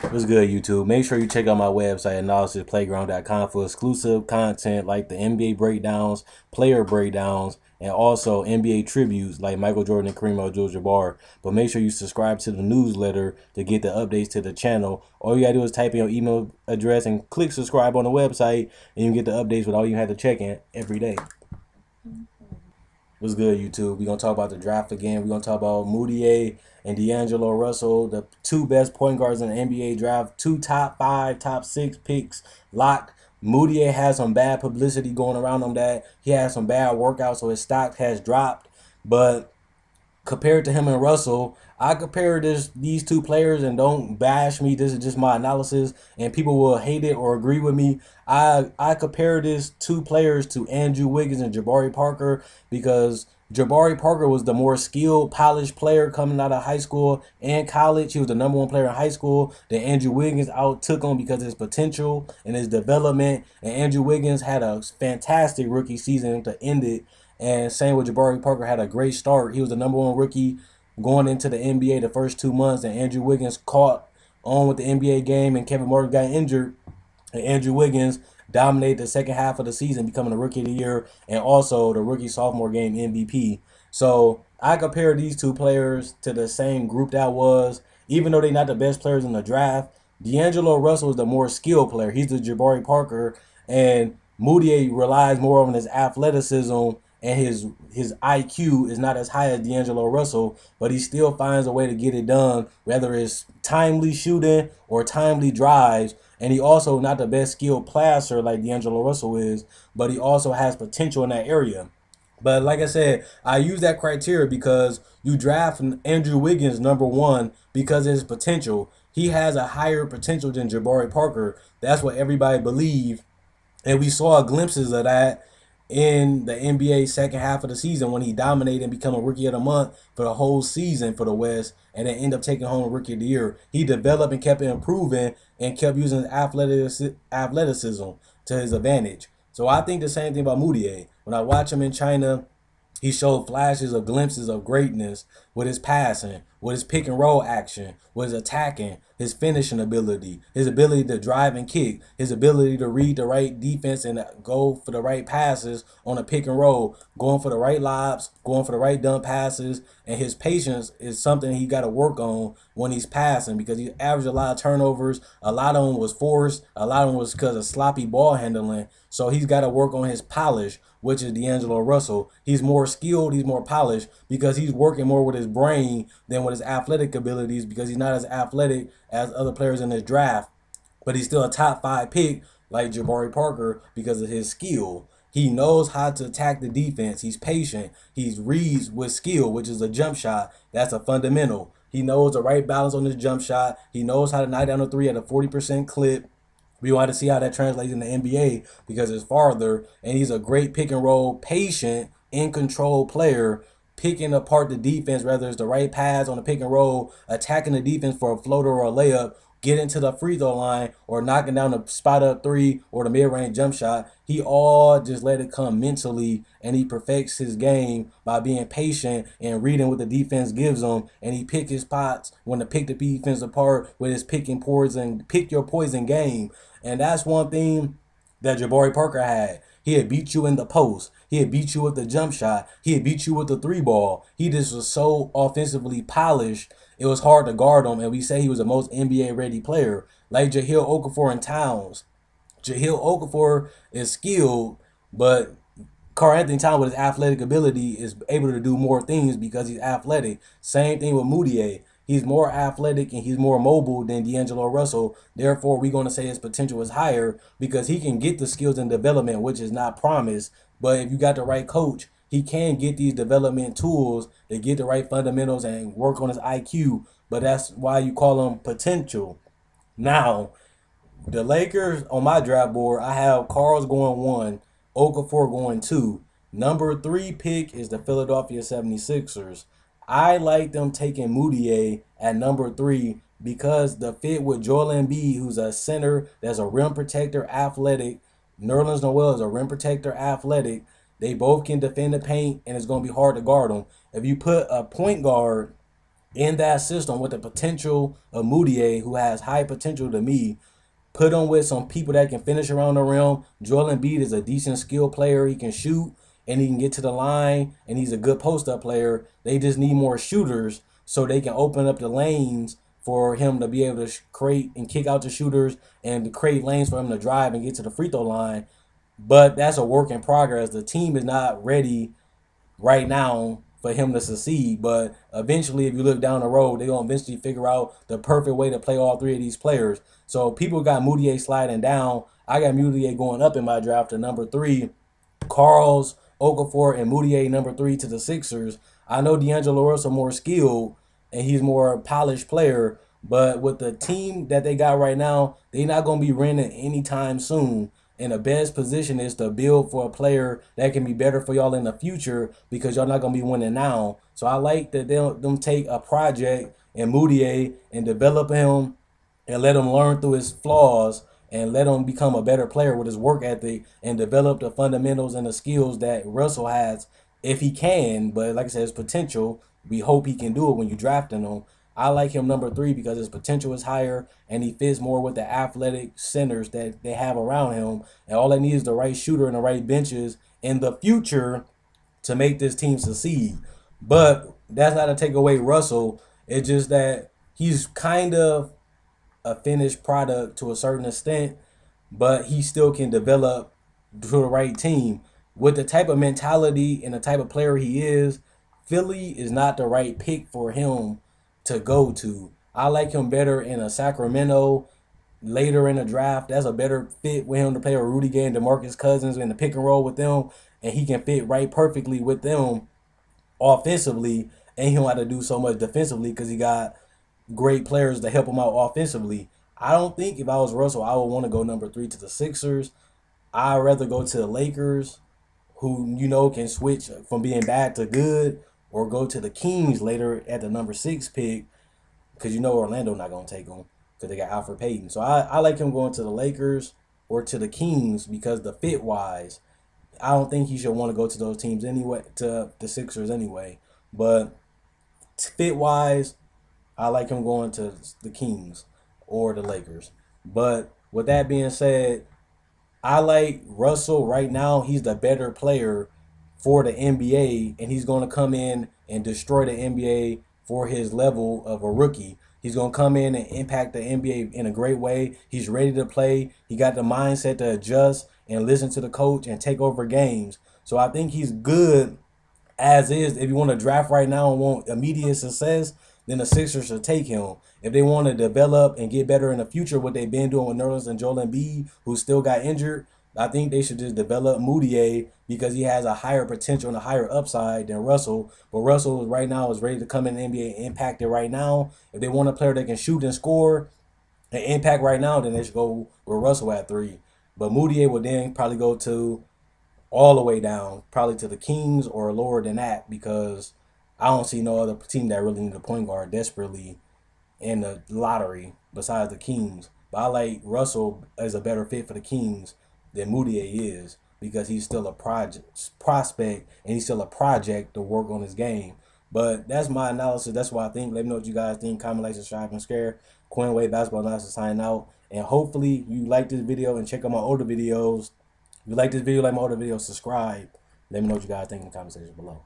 What's good, YouTube? Make sure you check out my website, analysisplayground.com, for exclusive content like the NBA breakdowns, player breakdowns, and also NBA tributes like Michael Jordan and Kareem Abdul-Jabbar. But make sure you subscribe to the newsletter to get the updates to the channel. All you gotta do is type in your email address and click subscribe on the website, and you get the updates with all you have to check in every day. What's good, YouTube? We're going to talk about the draft again. We're going to talk about Mudiay and D'Angelo Russell, the two best point guards in the NBA draft. Two top 5, top 6 picks locked. Mudiay has some bad publicity going around him that he has some bad workouts, so his stock has dropped. But compared to him and Russell, I compare these two players, and don't bash me. This is just my analysis, and people will hate it or agree with me. I compare these two players to Andrew Wiggins and Jabari Parker because Jabari Parker was the more skilled, polished player coming out of high school and college. He was the #1 player in high school. Then Andrew Wiggins outtook him because of his potential and his development. And Andrew Wiggins had a fantastic rookie season to end it. And same with Jabari Parker, had a great start. He was the #1 rookie going into the NBA the first 2 months, and Andrew Wiggins caught on with the NBA game, and Kevin Martin got injured, and Andrew Wiggins dominated the second half of the season, becoming the Rookie of the Year and also the Rookie Sophomore Game MVP. So I compare these two players to the same group that was, even though they're not the best players in the draft. D'Angelo Russell is the more skilled player. He's the Jabari Parker, and Mudiay relies more on his athleticism, and his IQ is not as high as D'Angelo Russell, but he still finds a way to get it done, whether it's timely shooting or timely drives. And he also not the best skilled passer like D'Angelo Russell is, but he also has potential in that area. But like I said, I use that criteria because you draft Andrew Wiggins #1 because of his potential. He has a higher potential than Jabari Parker. That's what everybody believes. And we saw glimpses of that in the NBA second half of the season when he dominated and became a Rookie of the Month for the whole season for the West, and then end up taking home Rookie of the Year. He developed and kept improving and kept using athleticism to his advantage. So I think the same thing about Mudiay. When I watch him in China, he showed flashes of glimpses of greatness with his passing, with his pick and roll action, with his attacking, his finishing ability, his ability to drive and kick, his ability to read the right defense and go for the right passes on a pick and roll, going for the right lobs, going for the right dump passes, and his patience is something he got to work on when he's passing because he averaged a lot of turnovers. A lot of them was forced, a lot of them was because of sloppy ball handling. So he's got to work on his polish, which is D'Angelo Russell. He's more skilled, he's more polished because he's working more with his brain than with his athletic abilities because he's not as athletic as other players in this draft. But he's still a top 5 pick like Jabari Parker because of his skill. He knows how to attack the defense. He's patient. He reads with skill, which is a jump shot. That's a fundamental. He knows the right balance on his jump shot. He knows how to knock down a three at a 40% clip. We want to see how that translates in the NBA because it's farther, and he's a great pick and roll, patient, in control player, picking apart the defense, whether it's the right pass on the pick and roll, attacking the defense for a floater or a layup, getting to the free throw line, or knocking down the spot up three or the mid-range jump shot. He all just let it come mentally, and he perfects his game by being patient and reading what the defense gives him, and he pick his spots when to pick the defense apart with his pick your poison game. And that's one thing that Jabari Parker had. He had beat you in the post. He had beat you with the jump shot. He had beat you with the three ball. He just was so offensively polished, it was hard to guard him. And we say he was the most NBA ready player, like Jahlil Okafor and Towns. Jahlil Okafor is skilled, but Karl-Anthony Towns with his athletic ability is able to do more things because he's athletic. Same thing with Mudiay. He's more athletic and he's more mobile than D'Angelo Russell. Therefore, we're going to say his potential is higher because he can get the skills and development, which is not promised. But if you got the right coach, he can get these development tools to get the right fundamentals and work on his IQ. But that's why you call him potential. Now, the Lakers on my draft board, I have Karl's going 1, Okafor going 2. #3 pick is the Philadelphia 76ers. I like them taking Mudiay at #3 because the fit with Joel Embiid, who's a center that's a rim protector, athletic. Nerlens Noel is a rim protector, athletic. They both can defend the paint, and it's going to be hard to guard them. If you put a point guard in that system with the potential of Mudiay, who has high potential to me, put him with some people that can finish around the rim. Joel Embiid is a decent skill player. He can shoot and he can get to the line, and he's a good post-up player. They just need more shooters so they can open up the lanes for him to be able to create and kick out the shooters and to create lanes for him to drive and get to the free throw line. But that's a work in progress. The team is not ready right now for him to succeed. But eventually, if you look down the road, they're gonna eventually figure out the perfect way to play all three of these players. So people got Mudiay sliding down. I got Mudiay going up in my draft to number 3. Carl's, Okafor, and Mudiay number 3 to the Sixers. I know D'Angelo Russell more skilled and he's more polished player, but with the team that they got right now, they're not gonna be renting anytime soon. And the best position is to build for a player that can be better for y'all in the future because y'all not gonna be winning now. So I like that them take a project and Mudiay and develop him and let him learn through his flaws and let him become a better player with his work ethic and develop the fundamentals and the skills that Russell has if he can. But like I said, his potential, we hope he can do it when you drafting him. I like him number 3 because his potential is higher and he fits more with the athletic centers that they have around him. And all they need is the right shooter and the right benches in the future to make this team succeed. But that's not to take away Russell. It's just that he's kind of a finished product to a certain extent, but he still can develop to the right team. With the type of mentality and the type of player he is, Philly is not the right pick for him to go to. I like him better in a Sacramento later in the draft. That's a better fit with him to play with Rudy Gay and DeMarcus Cousins in the pick and roll with them, and he can fit right perfectly with them offensively, and he don't have to do so much defensively because he got great players to help him out offensively. I don't think if I was Russell, I would want to go number 3 to the Sixers. I'd rather go to the Lakers, who can switch from being bad to good, or go to the Kings later at the number 6 pick because Orlando not gonna take him because they got Alfred Payton. So I like him going to the Lakers or to the Kings because the fit wise, I don't think he should want to go to those teams anyway, to the Sixers anyway. But fit wise, I like him going to the Kings or the Lakers. But with that being said, I like Russell right now. He's the better player for the NBA, and he's going to come in and destroy the NBA for his level of a rookie. He's going to come in and impact the NBA in a great way. He's ready to play. He got the mindset to adjust and listen to the coach and take over games. So I think he's good as is. If you want to draft right now and want immediate success, then the Sixers should take him. If they want to develop and get better in the future, what they've been doing with Nerlens and Joel Embiid, who still got injured, I think they should just develop Mudiay because he has a higher potential and a higher upside than Russell. But Russell right now is ready to come in the NBA and impact it right now. If they want a player that can shoot and score and impact right now, then they should go with Russell at 3. But Mudiay would then probably go to all the way down, probably to the Kings or lower than that, because I don't see no other team that really need a point guard desperately in the lottery besides the Kings. But I like Russell as a better fit for the Kings than Mudiay is because he's still a prospect and he's still a project to work on his game. But that's my analysis. That's what I think. Let me know what you guys think. Comment, like, subscribe, and share. Quinn Wade Basketball Analysis signing out. And hopefully you like this video and check out my older videos. If you like this video, like my older videos, subscribe. Let me know what you guys think in the comment section below.